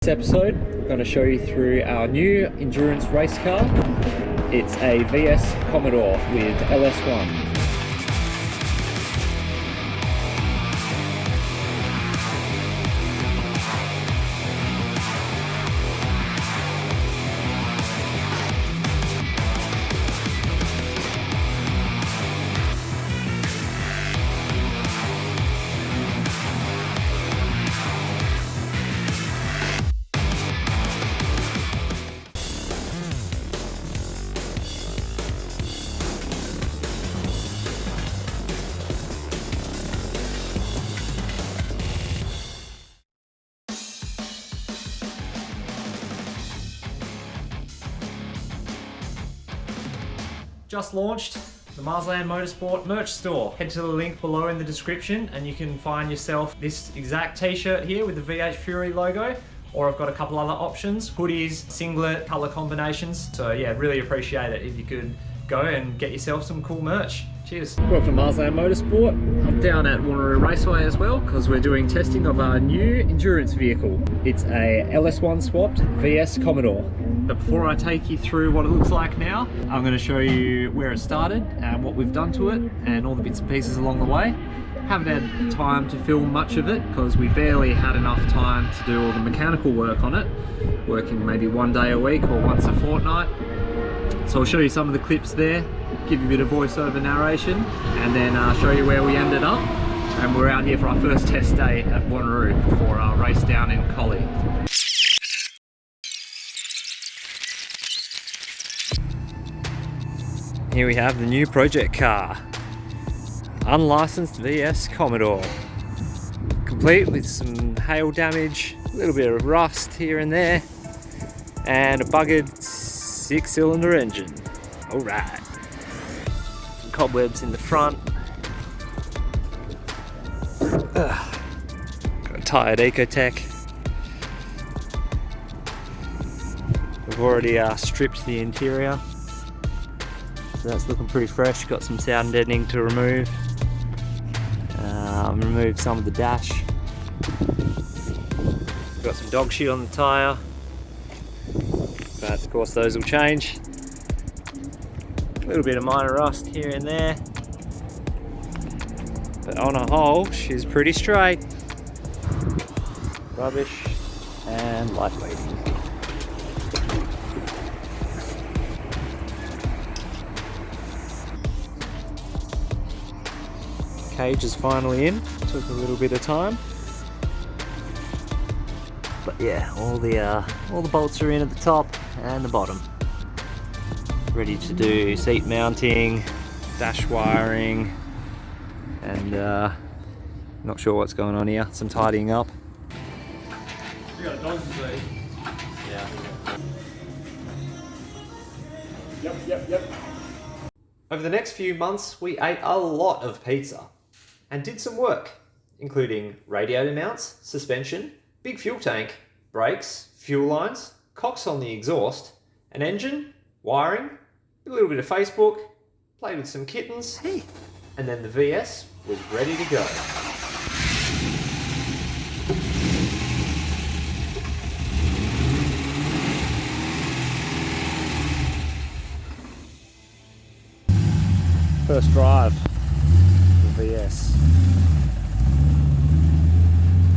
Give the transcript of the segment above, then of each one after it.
This episode, I'm going to show you through our new endurance race car. It's a VS Commodore with LS1. Just launched the Marsland Motorsport merch store. Head to the link below in the description and you can find yourself this exact t-shirt here with the VH Fury logo, or I've got a couple other options, hoodies, singlet, color combinations. So yeah, really appreciate it if you could go and get yourself some cool merch. Cheers. Welcome to Marsland Motorsport. I'm down at Wanneroo Raceway as well because we're doing testing of our new endurance vehicle. It's a LS1 swapped VS Commodore. But before I take you through what it looks like now, I'm going to show you where it started and what we've done to it and all the bits and pieces along the way. Haven't had time to film much of it because we barely had enough time to do all the mechanical work on it, working maybe one day a week or once a fortnight. So I'll show you some of the clips there, give you a bit of voiceover narration, and then show you where we ended up. And we're out here for our first test day at Wanneroo before our race down in Collie. Here we have the new project car, unlicensed VS Commodore, complete with some hail damage, a little bit of rust here and there, and a buggered 6-cylinder engine. Alright, some cobwebs in the front, got a tired Ecotech. We've already stripped the interior. So that's looking pretty fresh. Got some sound deadening to remove. Removed some of the dash. Got some dog shit on the tyre, but of course those will change. A little bit of minor rust here and there, but on a whole she's pretty straight. Rubbish and lightweight. Cage is finally in. Took a little bit of time, but yeah, all the bolts are in at the top and the bottom. Ready to do seat mounting, dash wiring, and not sure what's going on here. Some tidying up. We got a dog today. Yeah. Yep. Over the next few months, we ate a lot of pizza and did some work, including radiator mounts, suspension, big fuel tank, brakes, fuel lines, cocks on the exhaust, an engine, wiring, a little bit of Facebook, played with some kittens, and then the VS was ready to go. First drive, the VS.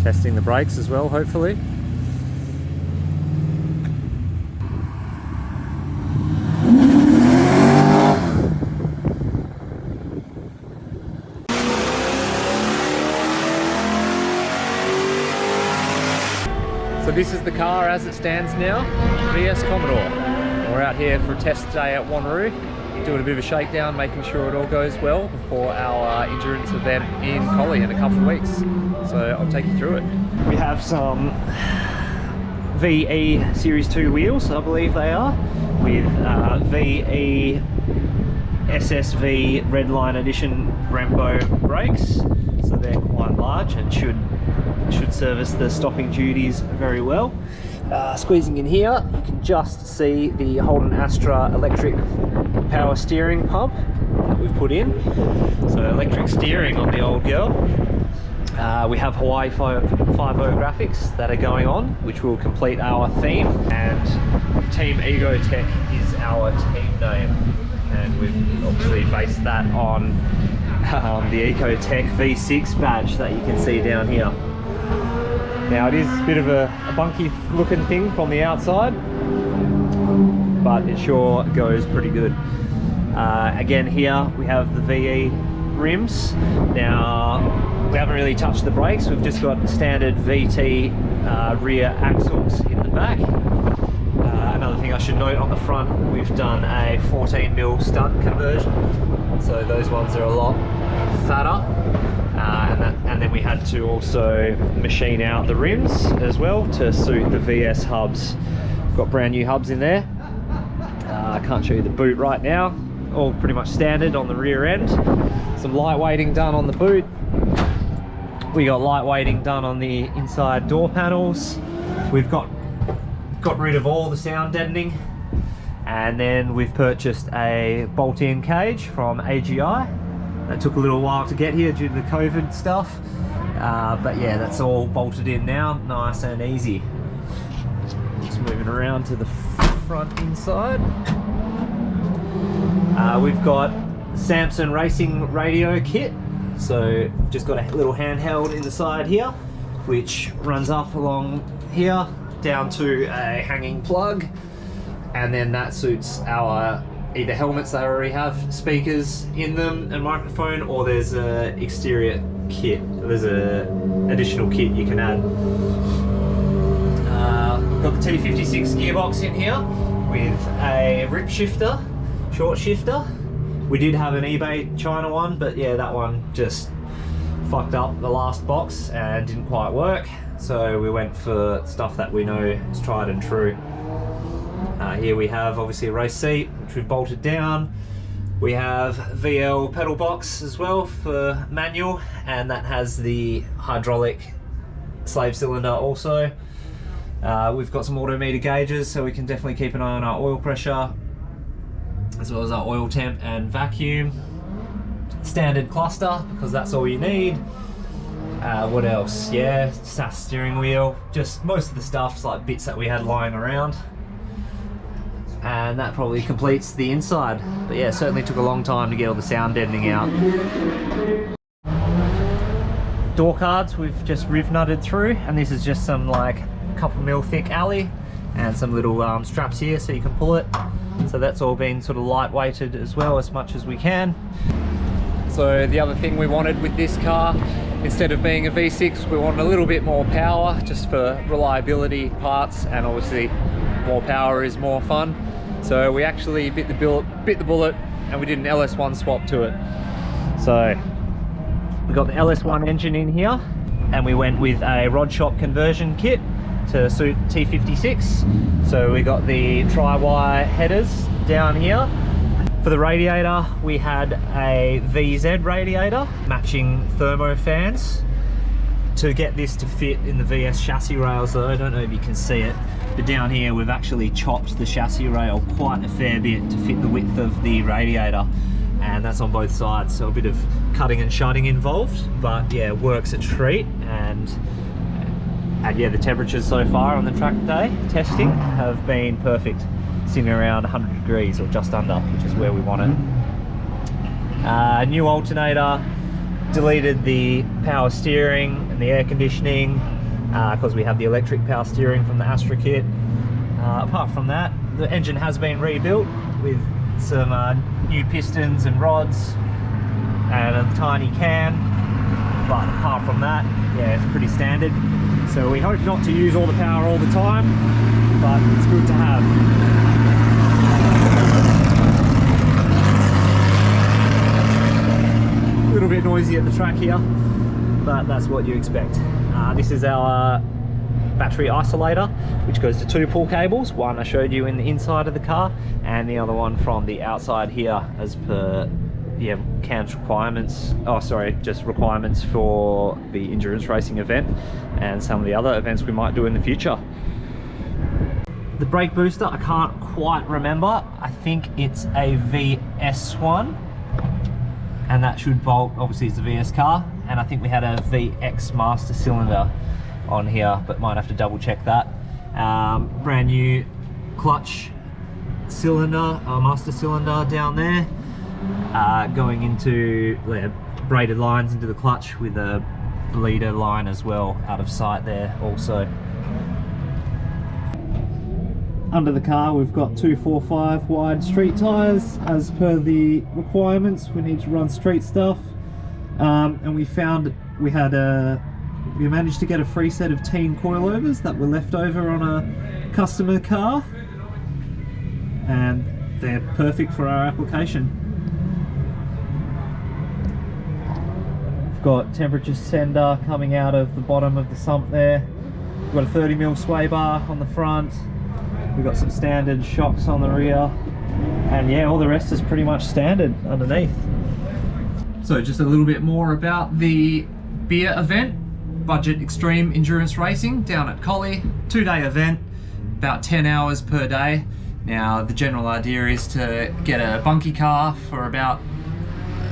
Testing the brakes as well, hopefully. So this is the car as it stands now, VS Commodore. We're out here for a test day at Wanneroo, doing a bit of a shakedown, making sure it all goes well before our endurance event in Collie in a couple of weeks. So I'll take you through it. We have some VE Series 2 wheels, I believe they are, with VE SSV Redline Edition Brembo brakes. So they're quite large and should service the stopping duties very well. Squeezing in here, you can just see the Holden Astra electric power steering pump that we've put in. So electric steering on the old girl. We have Hawaii 5.0 graphics that are going on, which will complete our theme, and Team Egotech is our team name, and we've obviously based that on the Ecotech V6 badge that you can see down here. Now it is a bit of a bunky looking thing from the outside, but it sure goes pretty good. Again, here we have the VE rims. Now we haven't really touched the brakes, we've just got standard VT rear axles in the back. Another thing I should note, on the front we've done a 14mm stunt conversion, so those ones are a lot fatter. And then we had to also machine out the rims as well to suit the VS hubs. Got brand new hubs in there. I can't show you the boot right now, all pretty much standard on the rear end. Some lightweighting done on the boot. We got lightweighting done on the inside door panels. We've got rid of all the sound deadening, and then we've purchased a bolt-in cage from AGI. That took a little while to get here due to the COVID stuff, but yeah, that's all bolted in now, nice and easy. Just moving around to the front inside. We've got Samson Racing radio kit, so just got a little handheld in the side here, which runs up along here down to a hanging plug, and then that suits our either helmets that already have speakers in them and microphone, or there's a exterior kit. There's a additional kit you can add. We've got the T56 gearbox in here with a rip shifter, short shifter. We did have an eBay China one, but yeah, that one just fucked up the last box and didn't quite work. So we went for stuff that we know is tried and true. Here we have obviously a race seat, which we've bolted down. We have VL pedal box as well for manual, and that has the hydraulic slave cylinder also. We've got some autometer gauges, so we can definitely keep an eye on our oil pressure, as well as our oil temp and vacuum. Standard cluster, because that's all you need. What else? Yeah, SAS steering wheel, just most of the stuff's like bits that we had lying around. And that probably completes the inside. But yeah, it certainly took a long time to get all the sound deadening out. Door cards we've just riv nutted through, and this is just some like couple mil thick alley and some little straps here so you can pull it. So that's all been sort of lightweighted as well, as much as we can. So the other thing we wanted with this car, instead of being a V6, we wanted a little bit more power, just for reliability parts, and obviously more power is more fun. So we actually bit the bullet, and we did an LS1 swap to it. So we got the LS1 engine in here, and we went with a rod shop conversion kit to suit T56. So we got the tri-wire headers down here. For the radiator, we had a VZ radiator, matching thermo fans. To get this to fit in the VS chassis rails though, I don't know if you can see it, but down here we've actually chopped the chassis rail quite a fair bit to fit the width of the radiator, and that's on both sides, so a bit of cutting and shutting involved, but yeah, it works a treat. And yeah, the temperatures so far on the track day testing have been perfect, sitting around 100 degrees or just under, which is where we want it. New alternator, deleted the power steering and the air conditioning because we have the electric power steering from the Astra kit. Apart from that, the engine has been rebuilt with some new pistons and rods and a tiny cam, but apart from that, yeah, it's pretty standard. So we hope not to use all the power all the time, but it's good to have. A little bit noisy at the track here, but that's what you expect. This is our battery isolator, which goes to two pull cables. One I showed you in the inside of the car, and the other one from the outside here, as per CAM's requirements. Oh, sorry, just requirements for the endurance racing event and some of the other events we might do in the future. The brake booster, I can't quite remember. I think it's a VS one, and that should bolt, obviously it's a VS car, and I think we had a VX master cylinder on here, but might have to double check that. Brand new clutch cylinder, master cylinder down there, going into braided lines into the clutch with a bleeder line as well out of sight there also. Under the car we've got 245 wide street tyres as per the requirements. We need to run street stuff, and we found we managed to get a free set of teen coilovers that were left over on a customer car, and they're perfect for our application. We've got temperature sender coming out of the bottom of the sump there. We've got a 30mm sway bar on the front. We've got some standard shocks on the rear, and yeah, all the rest is pretty much standard underneath. So just a little bit more about the beer event, Budget Extreme Endurance Racing down at Collie. 2-day event, about 10 hours per day. Now the general idea is to get a bunkie car for about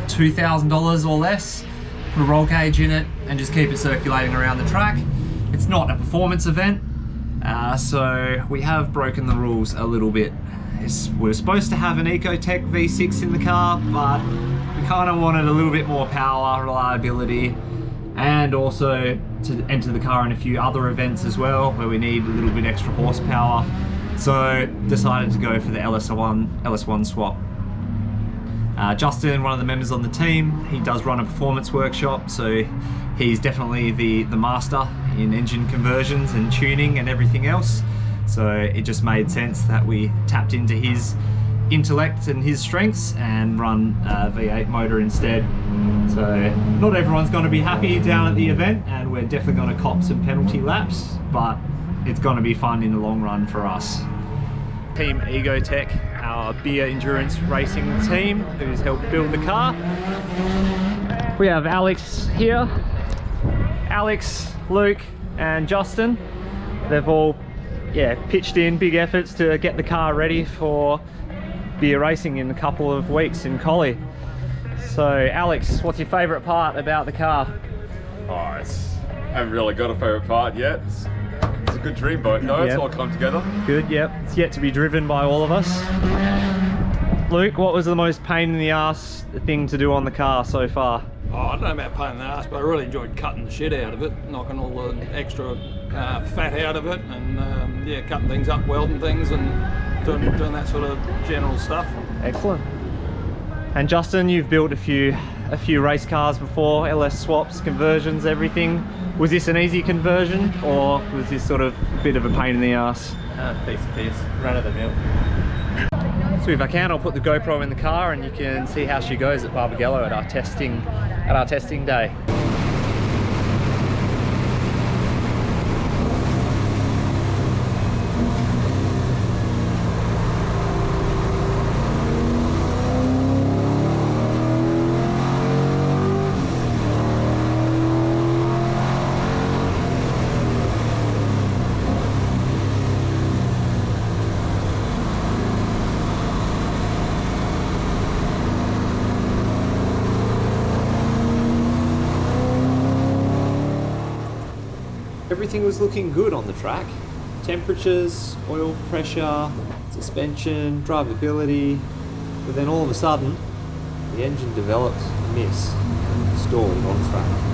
$2,000 or less, put a roll cage in it and just keep it circulating around the track. It's not a performance event. So we have broken the rules a little bit. We're supposed to have an Ecotec V6 in the car, but we kind of wanted a little bit more power, reliability, and also to enter the car in a few other events as well, where we need a little bit extra horsepower. So decided to go for the LS1 swap. Justin, one of the members on the team, he does run a performance workshop, so he's definitely the master in engine conversions and tuning and everything else. So it just made sense that we tapped into his intellect and his strengths and run a V8 motor instead. So not everyone's going to be happy down at the event, and we're definitely going to cop some penalty laps, but it's going to be fun in the long run for us. Team Ecotec, our beer endurance racing team, who's helped build the car. We have Alex here. Alex, Luke and Justin. They've all pitched in big efforts to get the car ready for beer racing in a couple of weeks in Collie. So Alex, what's your favourite part about the car? Oh, I haven't really got a favourite part yet. It's a good dream boat though, It's all come together. Good, yep. It's yet to be driven by all of us. Luke, what was the most pain in the ass thing to do on the car so far? Oh, I don't know about pain in the ass, but I really enjoyed cutting the shit out of it, knocking all the extra fat out of it, and cutting things up, welding things, and doing that sort of general stuff. Excellent. And Justin, you've built a few race cars before, LS swaps, conversions, everything. Was this an easy conversion, or was this sort of a bit of a pain in the ass? Piece, run of the mill. So if I can, I'll put the GoPro in the car and you can see how she goes at Barbagallo at our testing day. Everything was looking good on the track. Temperatures, oil pressure, suspension, drivability. But then all of a sudden, the engine developed a miss and stalled on track.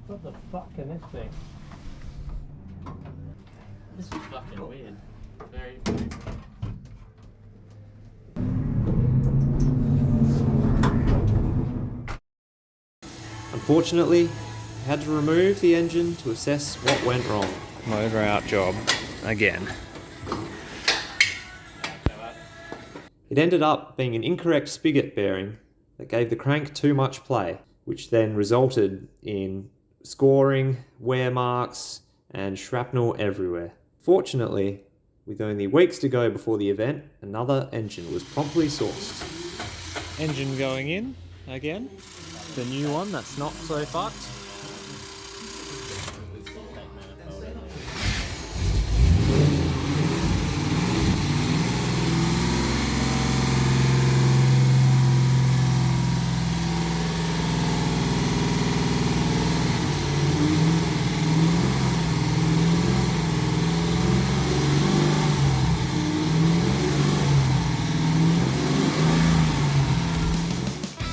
What the fuck can this be? This is fucking weird. Very weird. Unfortunately, I had to remove the engine to assess what went wrong. Motor out job again. It ended up being an incorrect spigot bearing that gave the crank too much play, which then resulted in scoring, wear marks, and shrapnel everywhere. Fortunately, With only weeks to go before the event, another engine was promptly sourced. Engine going in again. The new one that's not so fucked.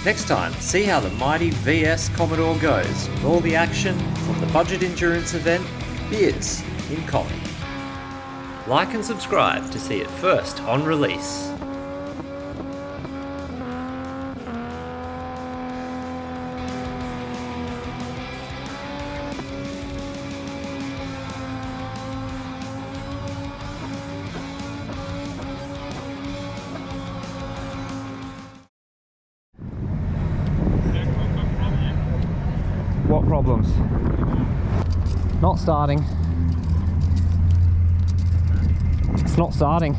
Next time, see how the mighty VS Commodore goes with all the action from the budget endurance event, Beers in Common. Like and subscribe to see it first on release. What problems? Not starting. It's not starting.